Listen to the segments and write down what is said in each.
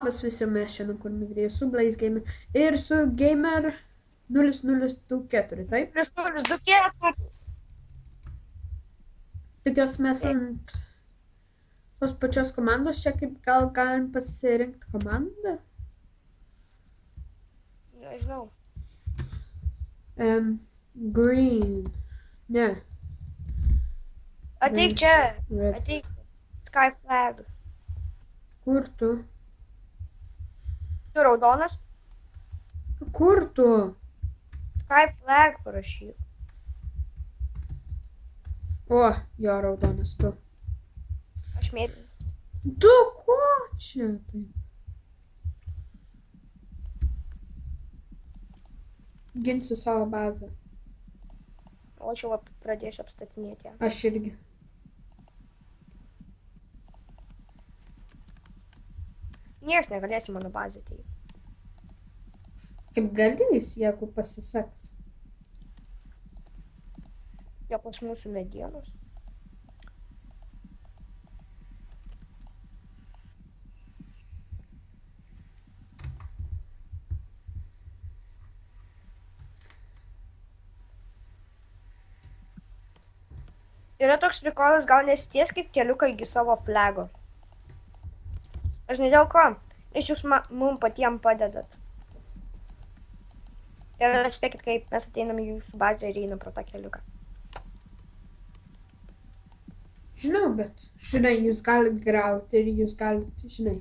Labas visi, mes šiandien kurime video su Blaze Gamer ir su Gamer 0024, taip? Plius 024. Tikiuosi mes ant tos pačios komandos, čia kaip gal galim pasirinkti komandą. Nežinau. Green. Ne. Ateik čia. Red. Ateik. Sky flag. Kur tu? Tu raudonas. Kur tu? Sky flag parašyk. O, jo raudonas tu. Aš mėlynas. Tu ko čia taip? Ginsiu savo bazę. O aš jau pradėsiu apstatinėti ją. Aš irgi. Niekas negalės į mano bazę tai. Kaip galės, jeigu pasiseks. Jie pas mūsų medienos. Yra toks prikolas, gal nesitieskit keliuką iki savo flago. Aš ne dėl ko, nes jūs mum patiem padedat. Ir atspėkit, kaip mes ateinam į jūsų bazę ir einam pro tą keliuką. Žinau, bet, žinai, jūs galite grauti ir jūs galite, žinai.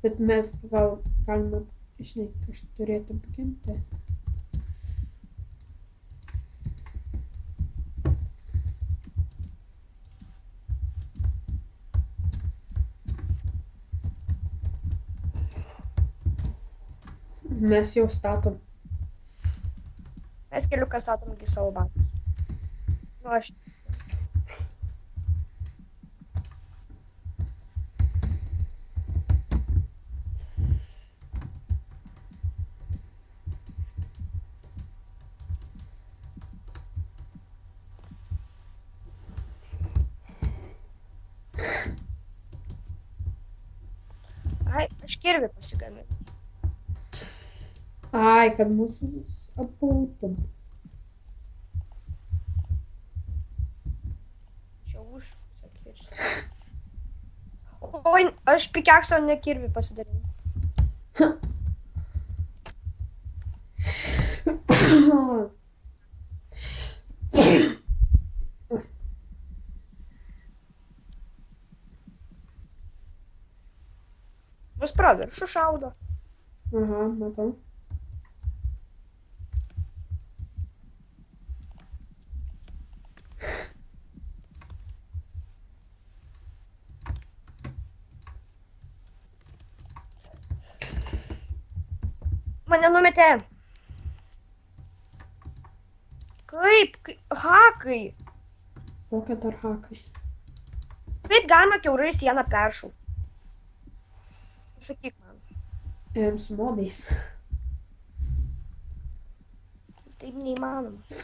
Bet mes gal galime, žinai, kažkaip turėtų apginti. Mes jau statom. Mes keliuką statom iki savo bazės. Nu, aš... Ai, aš kirvį pasigaminu. Ai, kad mūsų apautum. Čia už, sakysiu. Oi, aš pikeksą ne kirvį pasidariau. Mus pro viršų šaudo. Aha, matau. Mane numetė. Kaip? Hakai. Kokie dar hakai? Kaip galima kiaurai sieną peršaukti? Sakyk man. Su modais. Taip neįmanoma.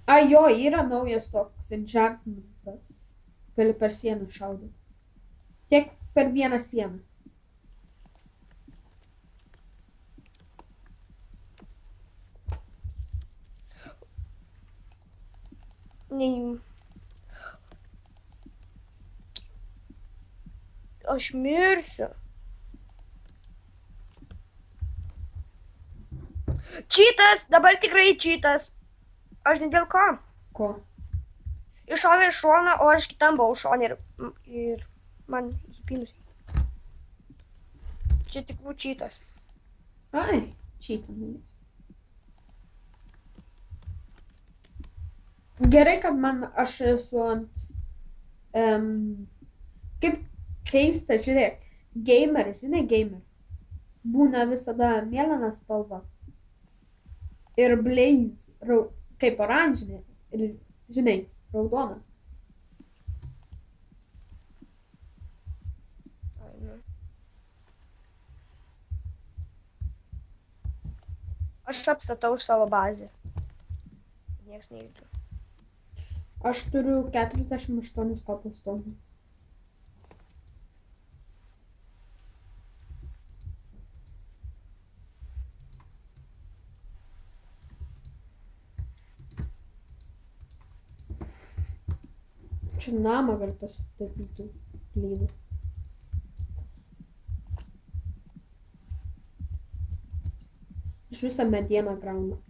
Ai, jo, yra naujas toks enchantmentas. Gali per sieną šaudyti. Tiek per vieną sieną. Nei... Aš mirsiu. Čytas, dabar tikrai čytas. Aš ne dėl ko. Ko? Iššovė iš šono, o aš kitam buvau šonė ir man įpinus. Čia tikrų čytas. Ai, čyta naujas. Gerai, kad man aš esu ant... kaip keista, žiūrėk. Gamer, žinai, gamer. Būna visada mėlyna spalva. Ir Blaze, kaip oranžinė. Ir, žinai, raudona. Aš apstatau savo bazę. Niekas neįtų. Aš turiu 48 kopūstonų. Čia namą gali pasistatyti plyną. Aš visą medieną graunu.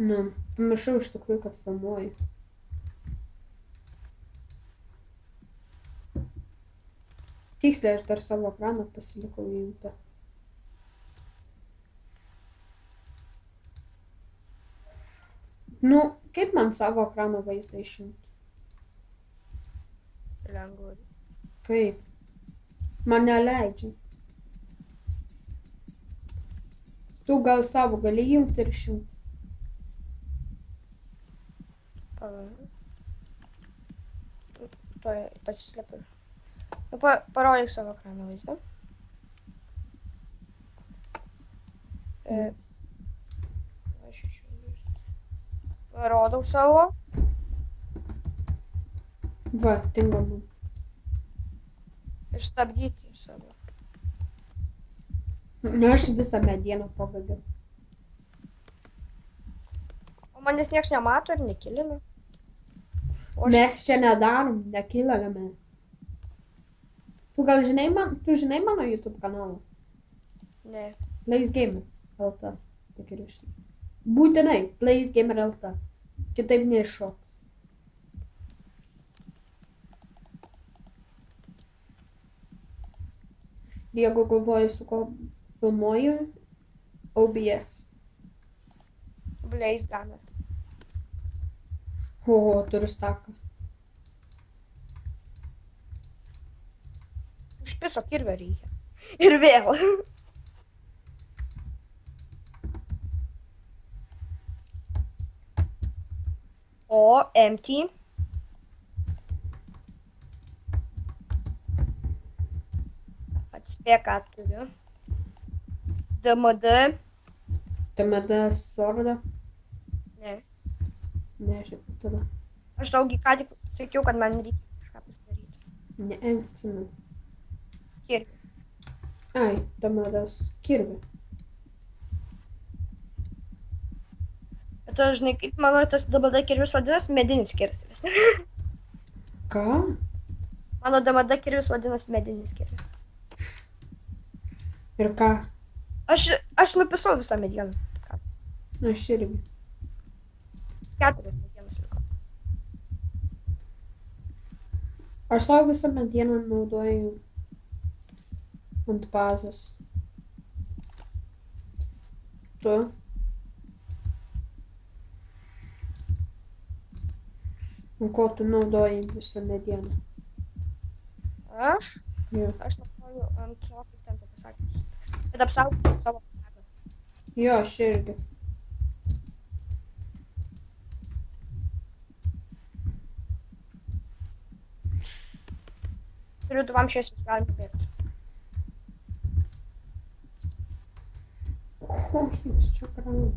Nu, pamiršau iš tikrųjų, kad filmuoju. Tiksliai, aš dar savo ekraną pasilikau įjungtą. Nu, kaip man savo ekrano vaizdą išjungti? Lengvai. Kaip? Man neleidžia. Tu gal savo gali įjungti ir išjungti. Tuoj pasislėpiu. Nu, parodyk savo ekrano vaizdą. Aš išjungiu. Parodau savo. Va, tinka man. Išstabdyti savo. Nu, aš visą medieną pabaigiau. O manęs nieks nemato ir nekilina. O aš... Mes čia nedarom, nekilėlėme. Tu gal žinai, tu žinai mano YouTube kanalą? Ne. Blaze Gamer LT. Tik ir ištai. Būtinai, Blaze Gamer LT. Kitaip neiššoks. Jeigu galvoju, su ko filmuoju, OBS. Blaze Gamer. O, turiu staką. Iš piso kirvio reikia. Ir vėl. O, empty. Atspėk, ką turiu. DMD. TMD sordą? Ne. Ne, šiaip tada. Aš daugiai ką tik sakiau, kad man reikia kažką pasidaryti. Ne, atsimenu. Kirvį. Ai, TMD kirvį. Bet aš žinai, kaip mano tas DMD kirvis vadinasi, medinis kirvis. Ką? Mano DMD kirvis vadinasi medinis kirvis. Ir ką? Aš nupisau visą medieną. Ką? Aš irgi. 4 medienos liko. Aš savo visą medieną naudoju ant bazės. Tu? O ko tu naudoji visą medieną? Aš? Jo. Aš naudoju ant savo, kaip ten pasakius. Bet apsaugoti savo flagą. Jo, aš irgi. Turiu 2 šešis, galim bėgti. Ko jums čia grauna?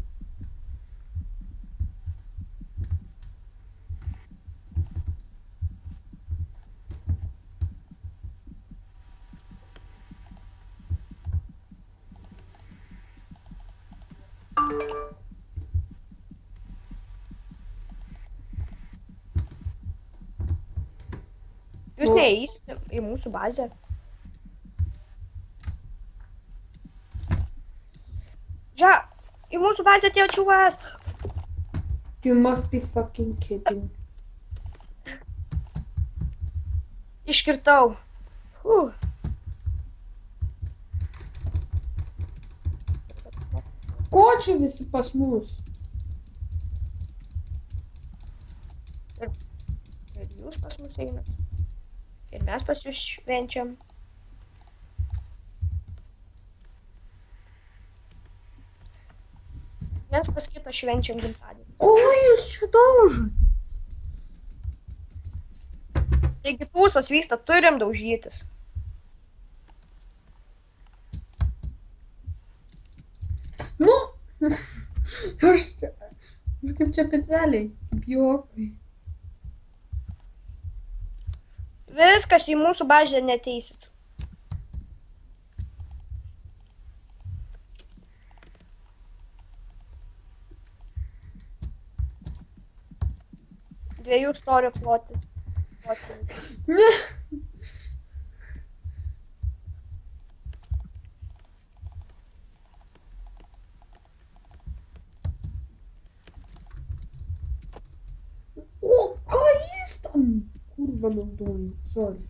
Jūs neįsite į mūsų bazę. Žiūrėk, į mūsų bazę atėjo čiuvas. You must be fucking kidding. Iškirtau. Ko čia visi pas mus? Ir jūs pas mus einat. Ir mes pas jūs švenčiam. Mes pas kitą švenčiam gimtadienį. Ko jūs čia daužotės? Taigi tūsas vyksta, turim daužytis. Nu, aš kaip čia specialiai, kaip juokui. Viskas į mūsų bazę neteisit. Dviejų storių ploti. Ne. O ką jis tam kurva naudoja? Sorry.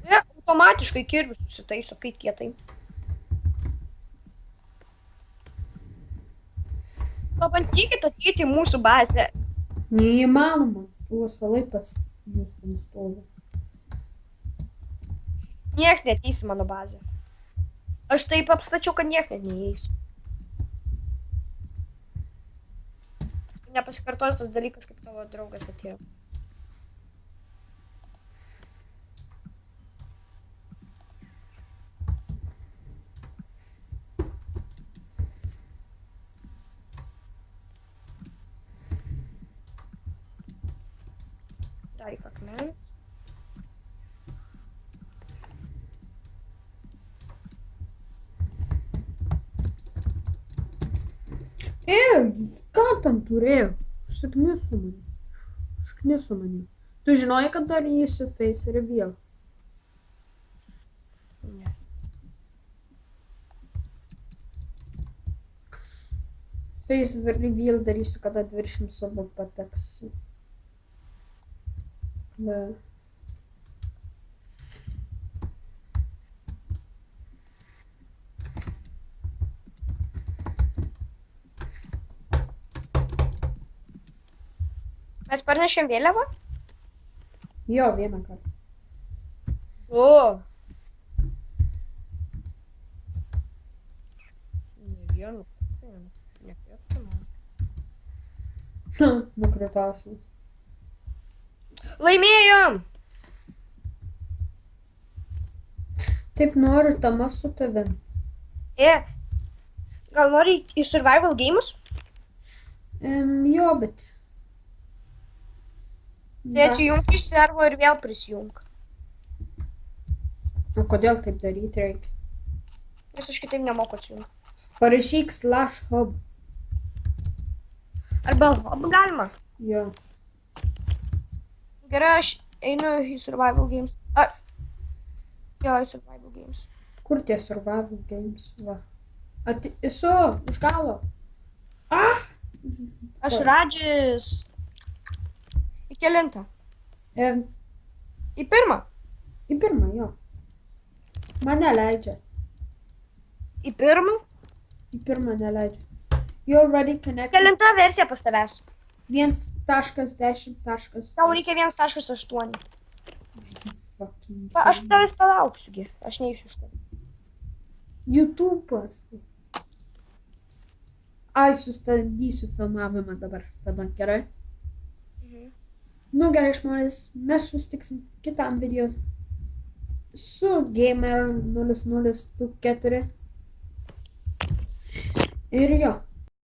Ne, automatiškai kirvis susitaiso, kaip kietai. Pabandykit ateiti į mūsų bazę. Neįmanoma. Tu vasalai pas jūs ten stovi. Nieks neteis į mano bazę. Aš taip apstačiau, kad nieks net neįeis. Nepasikartos tas dalykas, kaip tavo draugas atėjo. Daryk akmenis. Jis ką ten turėjo? Užsikniso mane. Tu žinojai, kad darysiu face reveal? Ne. Face reveal darysiu, kada 200 savo pateksiu. Kada... Mes parnešėm vėliavą? Jo, vieną kartą. O. Ne vienu. Nukritausas. Laimėjom! Taip noriu tama su tavim. Gal nori į survival games? Jo, bet... Tai atsijunk iš servo ir vėl prisijunk. O kodėl taip daryti reikia? Nes aš kitaip nemoku atsijungti. Parašyk /hub. Arba hub galima. Jo. Gerai, aš einu į survival games. Jo, į survival games. Kur tie survival games? Va. Esu, už galo. Aš Radžis. Į kelintą? Į pirmą? Į pirmą, jo. Mane leidžia. Į pirmą? Į pirmą neleidžia. You already connected. Kelinta versija pas tavęs. 1.10. Tau reikia 1.8. Fucking Aš tavęs palauksiugi. Aš neįsiu iš to. YouTube'as. Ai, sustabdysiu filmavimą dabar. Tada gerai. Nu gerai, žmonės, mes susitiksim kitam video su Gamer 0024. Ir jo.